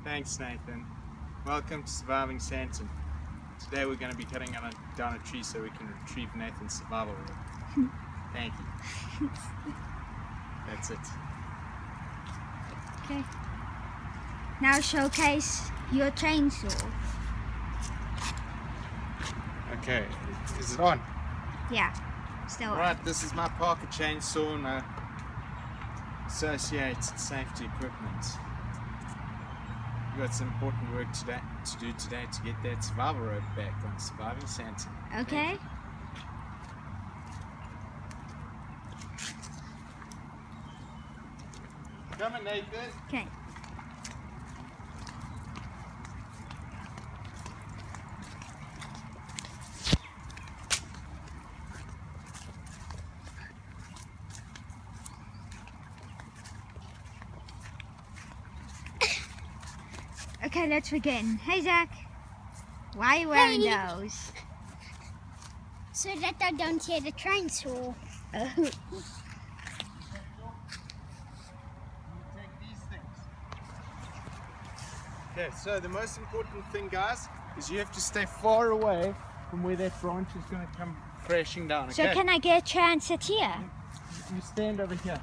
Thanks, Nathan. Welcome to Surviving Sandton. Today we're going to be cutting down a tree so we can retrieve Nathan's survival rope. Thank you. That's it. Okay. Now showcase your chainsaw. Okay, is it on? Yeah, still on. Right, this is my Parker chainsaw and associated safety equipment. We've got some important work to do today to get that survival rope back on Surviving Sandton. Okay. Come on, Nathan. Okay. Okay, let's begin. Hey, Zach. Why are you wearing those? So that I don't hear the chainsaw. Take these things. Okay, so the most important thing, guys, is you have to stay far away from where that branch is going to come crashing down. Okay? So can I get a chance at here? You stand over here.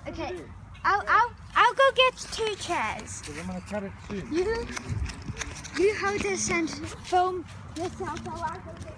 Okay. I'll go get 2 chairs. Because I'm going to cut it soon. You hold this and film yourself while I go get